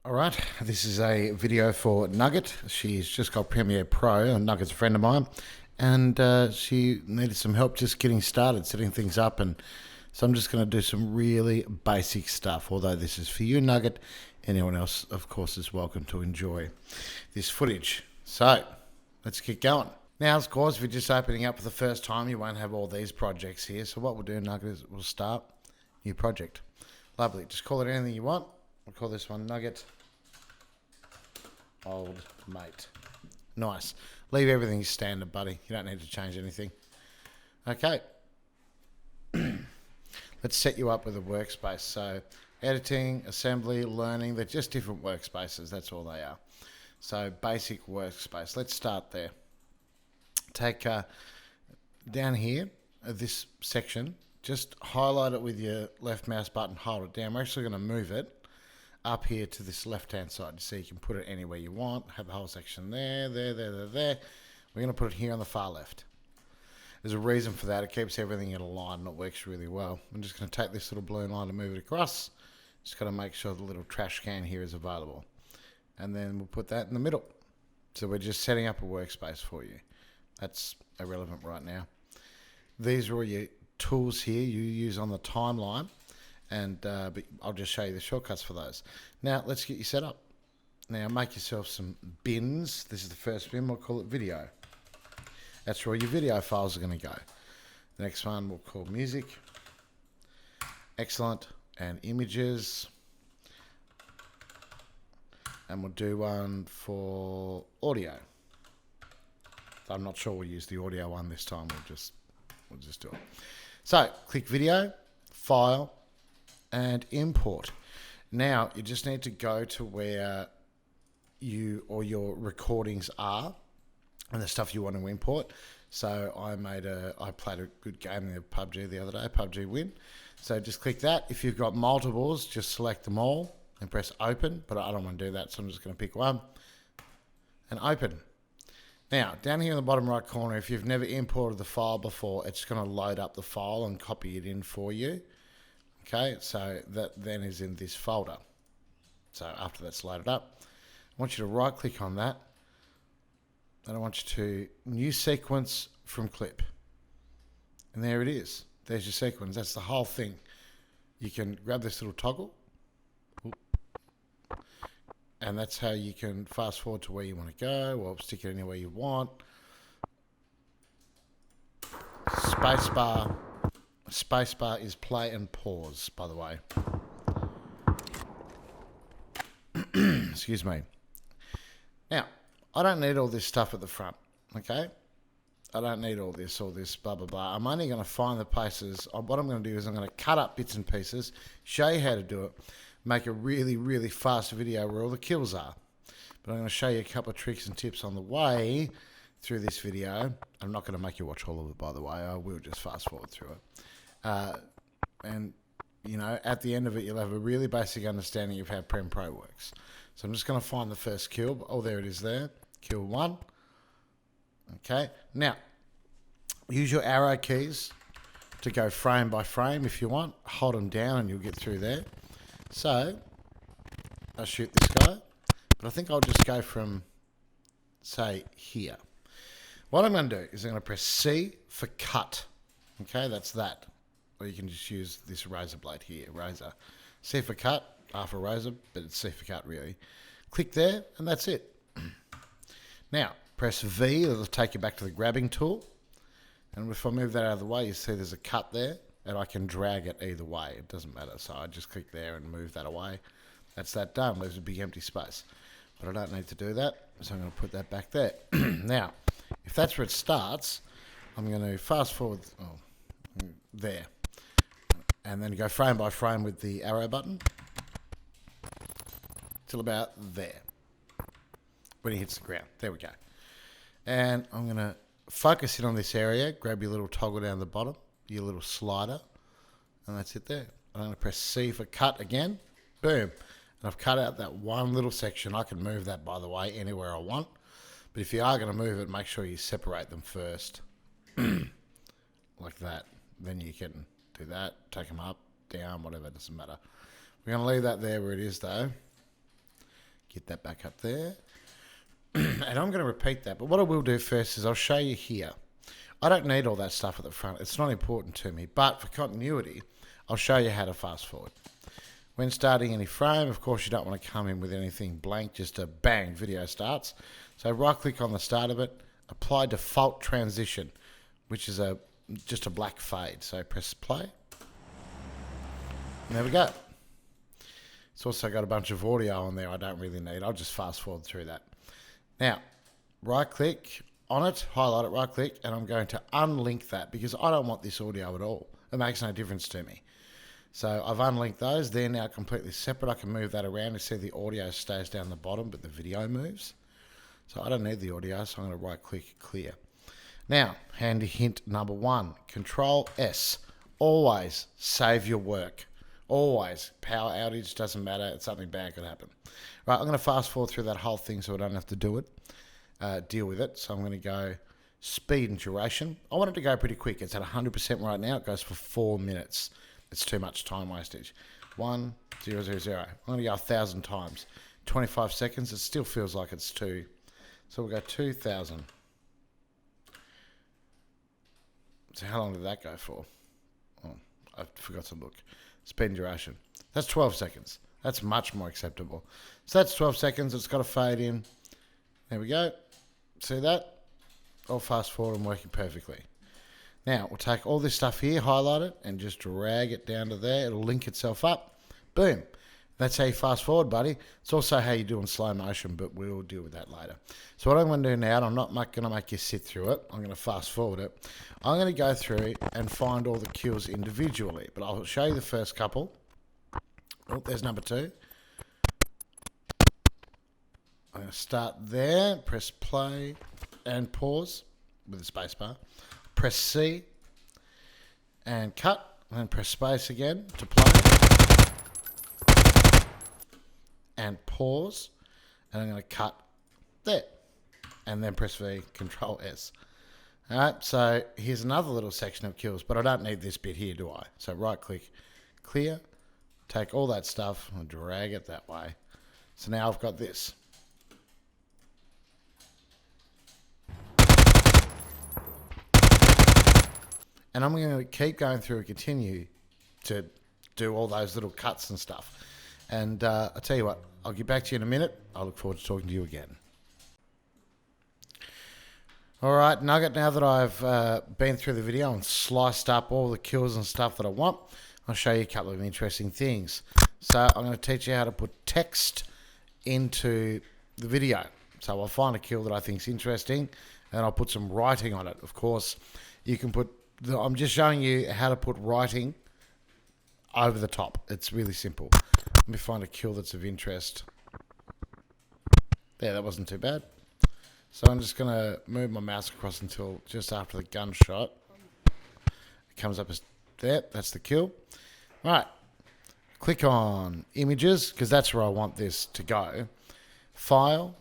Alright, this is a video for Nugget. She's just got Premiere Pro, and Nugget's a friend of mine, and she needed some help just getting started, setting things up, and so I'm just going to do some really basic stuff, although this is for you, Nugget. Anyone else, of course, is welcome to enjoy this footage. So, let's get going. Now, of course, if you're just opening up for the first time, you won't have all these projects here, so what we'll do, Nugget, is we'll start new project. Lovely, just call it anything you want. We'll call this one Nugget Old Mate. Nice. Leave everything standard, buddy. You don't need to change anything. Okay. Let's set you up with a workspace. So editing, assembly, learning, they're just different workspaces. That's all they are. So basic workspace. Let's start there. Take down here, this section, just highlight it with your left mouse button, hold it down. We're actually going to move it up here to this left-hand side, so you can put it anywhere you want. Have the whole section there. We're going to put it here on the far left. There's a reason for that. It keeps everything in a line, and it works really well. I'm just going to take this little blue line and move it across. Just got to make sure the little trash can here is available. And then we'll put that in the middle. So we're just setting up a workspace for you. That's irrelevant right now. These are all your tools here you use on the timeline. And but I'll just show you the shortcuts for those. Now, let's get you set up. Now, make yourself some bins. This is the first bin. We'll call it video. That's where all your video files are going to go. The next one we'll call music. Excellent. And images. And we'll do one for audio. I'm not sure we'll use the audio one this time. We'll just do it. So, click video, file, and import. Now you just need to go to where you or your recordings are and the stuff you want to import. So I played a good game in PUBG the other day, PUBG win. So just click that. If you've got multiples, just select them all and press open, but I don't want to do that, so I'm just going to pick one and open. Now, down here in the bottom right corner, if you've never imported the file before, it's going to load up the file and copy it in for you. Okay, so that then is in this folder. So after that's loaded up, I want you to right click on that. And I want you to new sequence from clip. And there it is. There's your sequence. That's the whole thing. You can grab this little toggle. And that's how you can fast forward to where you want to go, or stick it anywhere you want. Spacebar. Spacebar is play and pause, by the way. Excuse me. Now, I don't need all this stuff at the front, okay? I don't need all this, blah, blah, blah. I'm only going to find the places. What I'm going to do is I'm going to cut up bits and pieces, show you how to do it, make a really, really fast video where all the kills are. But I'm going to show you a couple of tricks and tips on the way through this video. I'm not going to make you watch all of it, by the way. I will just fast forward through it. And, you know, at the end of it, you'll have a really basic understanding of how Prem Pro works. So I'm just going to find the first kill. Oh, there it is there. Kill one. Okay. Now, use your arrow keys to go frame by frame if you want. Hold them down and you'll get through there. So, I'll shoot this guy. But I think I'll just go from, say, here. What I'm going to do is I'm going to press C for cut. Okay, that's that. Or you can just use this razor blade here, razor. C for cut, R for razor, but it's C for cut really. Click there, and that's it. Now, press V, it'll take you back to the grabbing tool. And if I move that out of the way, you see there's a cut there, and I can drag it either way. It doesn't matter, so I just click there and move that away. That's that done. There's a big empty space. But I don't need to do that, so I'm going to put that back there. Now, if that's where it starts, I'm going to fast forward there. And then go frame by frame with the arrow button till about there. When he hits the ground. There we go. And I'm going to focus in on this area. Grab your little toggle down the bottom, your little slider, and that's it there. I'm going to press C for cut again. Boom. And I've cut out that one little section. I can move that, by the way, anywhere I want. But if you are going to move it, make sure you separate them first. Like that. Then you can do that, take them up, down, whatever, it doesn't matter. We're going to leave that there where it is though. that back up there. And I'm going to repeat that. But what I will do first is I'll show you here. I don't need all that stuff at the front. It's not important to me. But for continuity, I'll show you how to fast forward. When starting any frame, of course, you don't want to come in with anything blank, just a bang, video starts. So right click on the start of it, apply default transition, which is just a black fade. So press play. And there we go. It's also got a bunch of audio on there I don't really need. I'll just fast forward through that. Now, right click on it, highlight it, right click, and I'm going to unlink that because I don't want this audio at all. It makes no difference to me. So I've unlinked those. They're now completely separate. I can move that around. You see the audio stays down the bottom, but the video moves. So I don't need the audio, so I'm going to right click clear. Now, handy hint number 1, Control S. Always save your work. Always. Power outage, doesn't matter. It's something bad could happen. Right, I'm going to fast forward through that whole thing so I don't have to deal with it. So I'm going to go speed and duration. I want it to go pretty quick. It's at 100% right now. It goes for 4 minutes. It's too much time wastage. 1, 0, 0, 0. I'm going to go 1,000 times. 25 seconds. It still feels like it's 2. So we'll go 2,000. So how long did that go for? Oh, I forgot to look. Speed and duration. That's 12 seconds. That's much more acceptable. So that's 12 seconds. It's got a fade in. There we go. See that? All fast forward and working perfectly. Now, we'll take all this stuff here, highlight it, and just drag it down to there. It'll link itself up. Boom. That's how you fast forward, buddy. It's also how you do in slow motion, but we'll deal with that later. So what I'm going to do now, I'm not going to make you sit through it. I'm going to fast forward it. I'm going to go through and find all the kills individually, but I'll show you the first couple. Oh, there's number 2. I'm going to start there, press play and pause with the space bar. Press C and cut, and then press space again to play. And pause, and I'm going to cut there. And then press V, Control S. Alright, so here's another little section of kills, but I don't need this bit here, do I? So right click, clear, take all that stuff and drag it that way. So now I've got this. And I'm going to keep going through and continue to do all those little cuts and stuff. And I'll tell you what, I'll get back to you in a minute. I look forward to talking to you again. All right, Nugget, now that I've been through the video and sliced up all the kills and stuff that I want, I'll show you a couple of interesting things. So I'm going to teach you how to put text into the video. So I'll find a kill that I think is interesting, and I'll put some writing on it. Of course, you can put... I'm just showing you how to put writing over the top. It's really simple. Let me find a kill that's of interest. There, that wasn't too bad. So I'm just going to move my mouse across until just after the gunshot. It comes up as there. That's the kill. All right. Click on images because that's where I want this to go. File.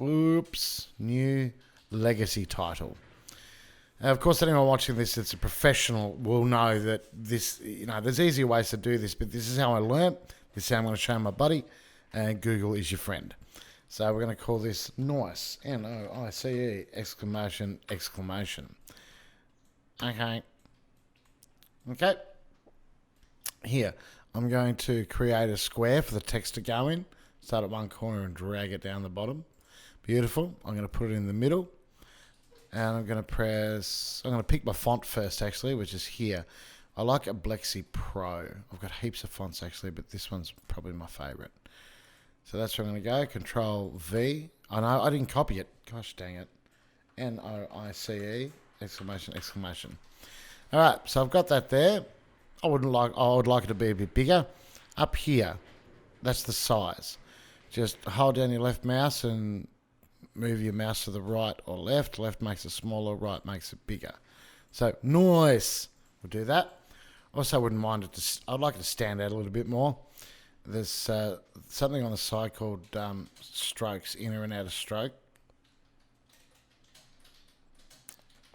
Oops. New legacy title. Of course, anyone watching this that's a professional will know that this, there's easier ways to do this, but this is how I learnt. This is how I'm going to show my buddy, and Google is your friend. So we're going to call this NICE, N-O-I-C-E, exclamation, exclamation. Okay. Here, I'm going to create a square for the text to go in. Start at one corner and drag it down the bottom. Beautiful. I'm going to put it in the middle. And I'm going to pick my font first, actually, which is here. I like a Blexi Pro. I've got heaps of fonts, actually, but this one's probably my favorite. So that's where I'm going to go. Control V. Oh, no, I didn't copy it. Gosh dang it. N-O-I-C-E, exclamation, exclamation. All right, so I've got that there. I would like it to be a bit bigger. Up here, that's the size. Just hold down your left mouse and move your mouse to the right or left. Left makes it smaller, right makes it bigger. So, nice. We'll do that. Also, I wouldn't mind it I'd like it to stand out a little bit more. There's something on the side called strokes, inner and outer stroke.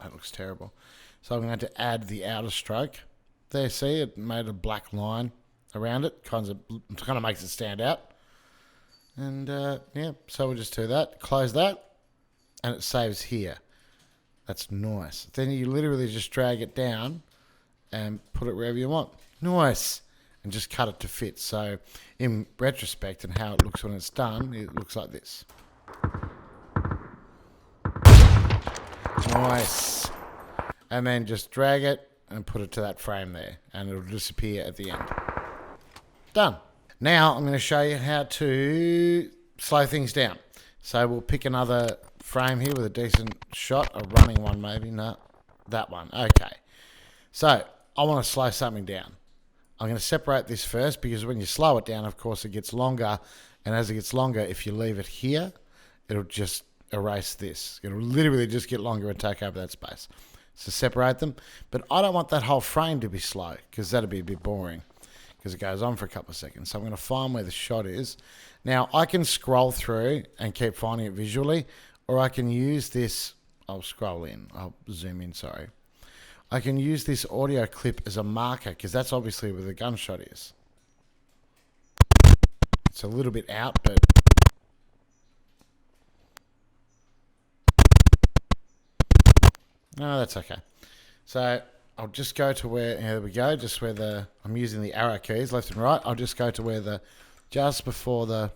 That looks terrible. So I'm going to add the outer stroke. There, see, it made a black line around it. Kind of makes it stand out. And yeah, so we'll just do that. Close that, and it saves here. That's nice. Then you literally just drag it down and put it wherever you want. Nice. And just cut it to fit. So in retrospect and how it looks when it's done, it looks like this. Nice. And then just drag it and put it to that frame there, and it'll disappear at the end. Done. Now I'm going to show you how to slow things down. So we'll pick another frame here with a decent shot, a running one maybe. No, that one. Okay. So I want to slow something down. I'm going to separate this first, because when you slow it down, of course, it gets longer. And as it gets longer, if you leave it here, it'll just erase this. It'll literally just get longer and take over that space. So separate them. But I don't want that whole frame to be slow, because that'd be a bit boring, because it goes on for a couple of seconds. So I'm going to find where the shot is. Now, I can scroll through and keep finding it visually, or I can use this. I'll scroll in. I'll zoom in, sorry. I can use this audio clip as a marker, because that's obviously where the gunshot is. It's a little bit out, but no, that's okay. So I'll just go to where, there we go, just where I'm using the arrow keys, left and right. I'll just go to where just before the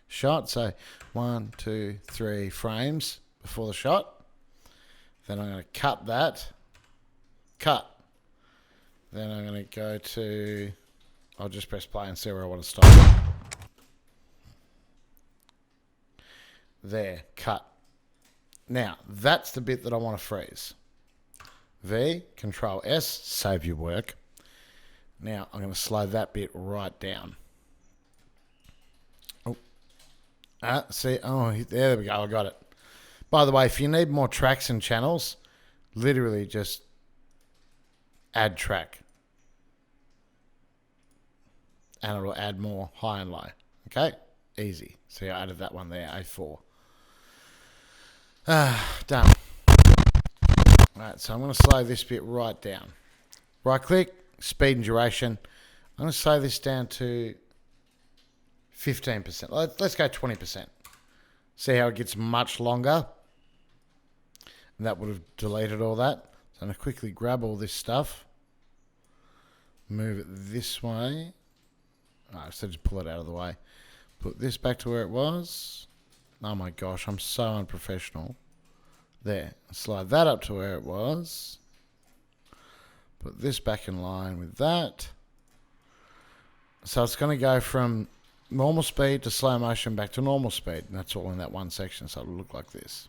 shot. So 1, 2, 3 frames before the shot. Then I'm going to cut that. Cut. Then I'm going to go to, I'll just press play and see where I want to stop. There, cut. Now, that's the bit that I want to freeze. V, Control S, save your work. Now, I'm going to slow that bit right down. Oh, see, oh, there we go, I got it. By the way, if you need more tracks and channels, literally just add track. And it'll add more high and low. Okay? Easy. See, I added that one there, A4. Done. Alright, so I'm going to slow this bit right down. Right click, speed and duration. I'm going to slow this down to 15%. Let's go 20%. See how it gets much longer? And that would have deleted all that. So I'm going to quickly grab all this stuff. Move it this way. So just pull it out of the way. Put this back to where it was. Oh my gosh, I'm so unprofessional. There. Slide that up to where it was. Put this back in line with that. So it's going to go from normal speed to slow motion back to normal speed. And that's all in that one section. So it'll look like this.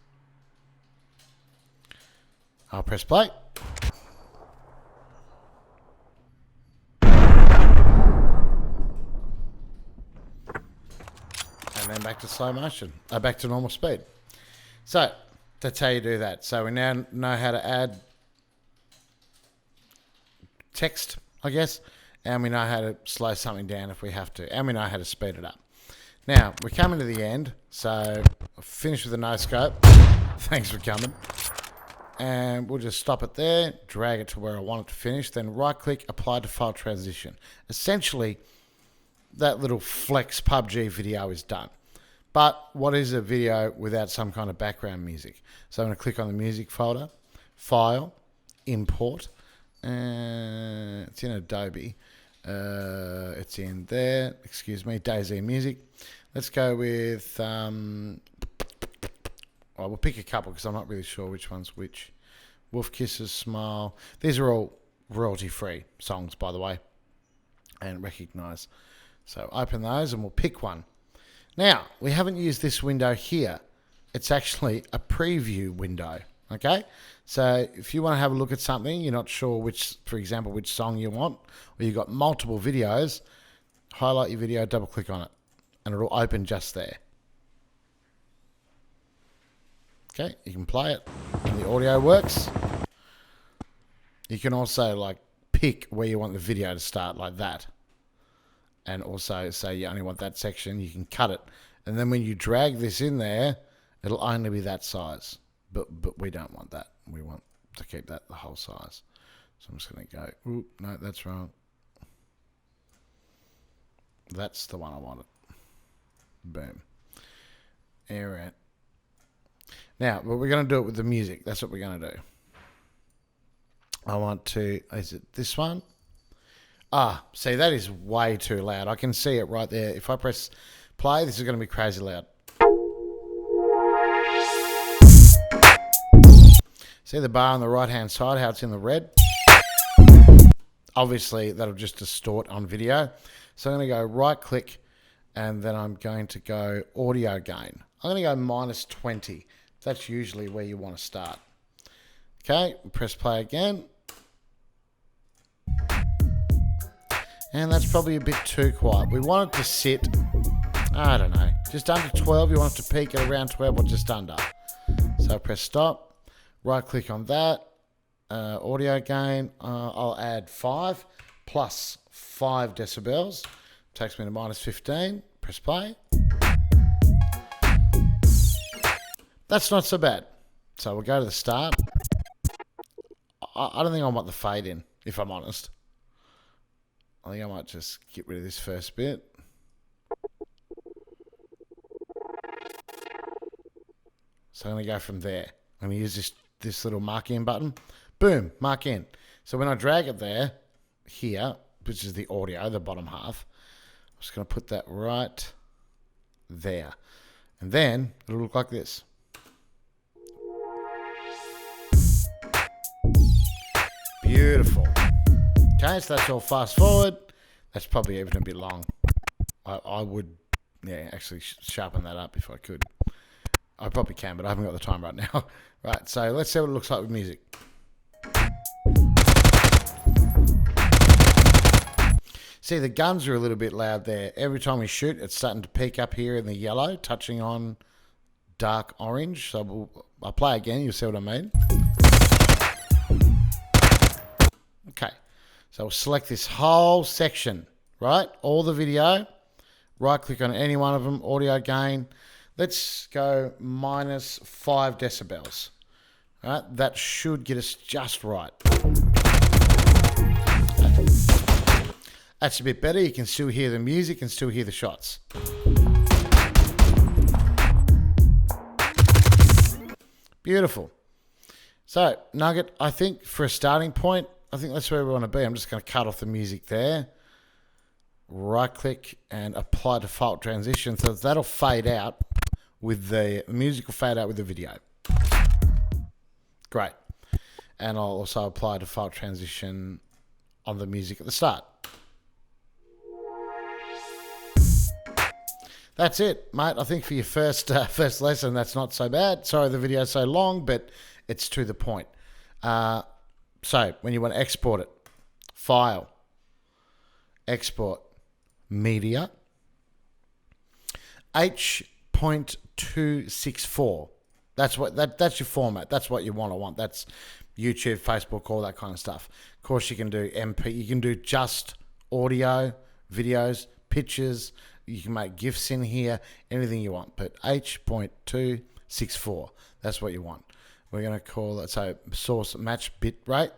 I'll press play. And then back to slow motion. Back to normal speed. So that's how you do that. So we now know how to add text, I guess, and we know how to slow something down if we have to, and we know how to speed it up. Now we're coming to the end, so I'll finish with the no scope. Thanks for coming. And we'll just stop it there, drag it to where I want it to finish, then right click, apply default transition. Essentially, that little flex PUBG video is done. But what is a video without some kind of background music? So I'm going to click on the music folder, file, import. It's in Adobe. It's in there. Excuse me, DayZ Music. Let's go with. We'll pick a couple because I'm not really sure which one's which. Wolf Kisses, Smile. These are all royalty-free songs, by the way, and recognise. So open those and we'll pick one. Now, we haven't used this window here. It's actually a preview window, okay? So if you want to have a look at something, you're not sure which, for example, which song you want, or you've got multiple videos, highlight your video, double click on it, and it'll open just there. Okay, you can play it, and the audio works. You can also like pick where you want the video to start, like that. And also say you only want that section, you can cut it. And then when you drag this in there, it'll only be that size. But we don't want that. We want to keep that the whole size. So I'm just going to go, oop, no, that's wrong. That's the one I wanted. Boom. Alright. Now, but we're going to do it with the music. That's what we're going to do. I want to... Is it this one? Ah, see, that is way too loud. I can see it right there. If I press play, this is going to be crazy loud. See the bar on the right-hand side, how it's in the red? Obviously, that'll just distort on video. So I'm going to go right-click, and then I'm going to go audio gain. I'm going to go -20. That's usually where you want to start. Okay, press play again. And that's probably a bit too quiet. We want it to sit, I don't know, just under 12. You want it to peak at around 12 or just under. So press stop, right click on that, audio gain. I'll add 5 plus 5 decibels. Takes me to -15. Press play. That's not so bad. So we'll go to the start. I don't think I want the fade in, if I'm honest. I think I might just get rid of this first bit. So I'm going to go from there. I'm going to use this little mark in button. Boom, mark in. So when I drag it there, here, which is the audio, the bottom half, I'm just going to put that right there. And then it'll look like this. Beautiful. Okay, so that's all fast forward. That's probably even a bit long. I would, yeah, actually sharpen that up if I could. I probably can, but I haven't got the time right now. Right, so let's see what it looks like with music. See, the guns are a little bit loud there. Every time we shoot, it's starting to peak up here in the yellow, touching on dark orange. So I'll play again, you'll see what I mean. Okay, so we'll select this whole section, right? All the video, right click on any one of them, audio gain. Let's go -5 decibels. All right, that should get us just right. That's a bit better. You can still hear the music and still hear the shots. Beautiful. So, Nugget, I think for a starting point, I think that's where we want to be. I'm just going to cut off the music there. Right click and apply default transition. So that'll fade out with the music will fade out with the video. Great. And I'll also apply default transition on the music at the start. That's it, mate. I think for your first lesson, that's not so bad. Sorry the video's so long, but it's to the point. So when you want to export it, file, export, media, H.264. That's your format. That's what you want. That's YouTube, Facebook, all that kind of stuff. Of course, you can do MP. You can do just audio, videos, pictures. You can make GIFs in here, anything you want. But H.264. That's what you want. We're going to call it, so source match bit rate.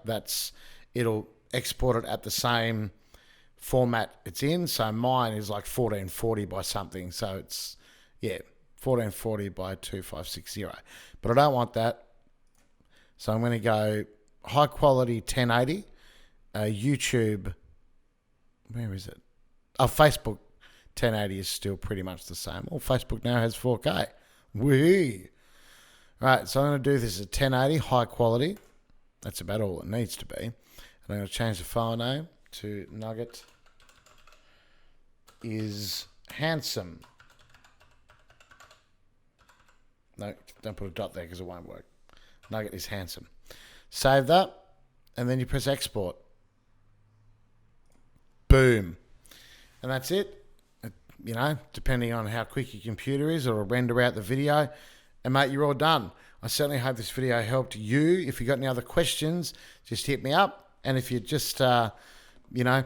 It'll export it at the same format it's in. So mine is like 1440 by something. So it's, yeah, 1440 by 2560. But I don't want that. So I'm going to go high quality 1080. YouTube, where is it? Oh, Facebook 1080 is still pretty much the same. Well, Facebook now has 4K. Wee. Right, so I'm going to do this at 1080, high quality. That's about all it needs to be. And I'm going to change the file name to Nugget is handsome. No, don't put a dot there because it won't work. Nugget is handsome. Save that, and then you press export. Boom. And that's it. You know, depending on how quick your computer is, it'll render out the video. And mate, you're all done. I certainly hope this video helped you. If you got any other questions, just hit me up. And if you just, you know,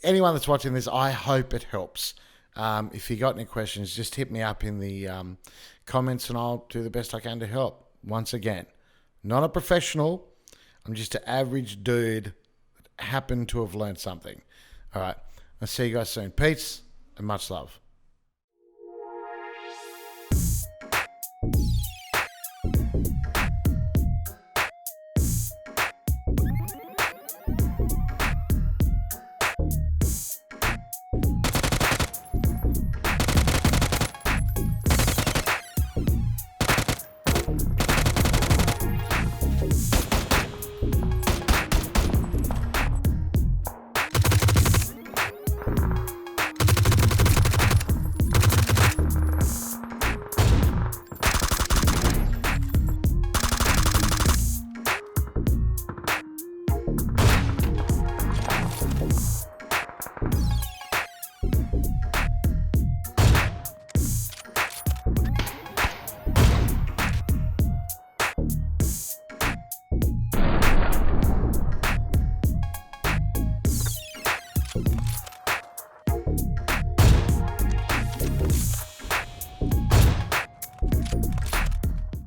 anyone that's watching this, I hope it helps. If you got any questions, just hit me up in the comments and I'll do the best I can to help. Once again, not a professional. I'm just an average dude that happened to have learned something. All right. I'll see you guys soon. Peace and much love.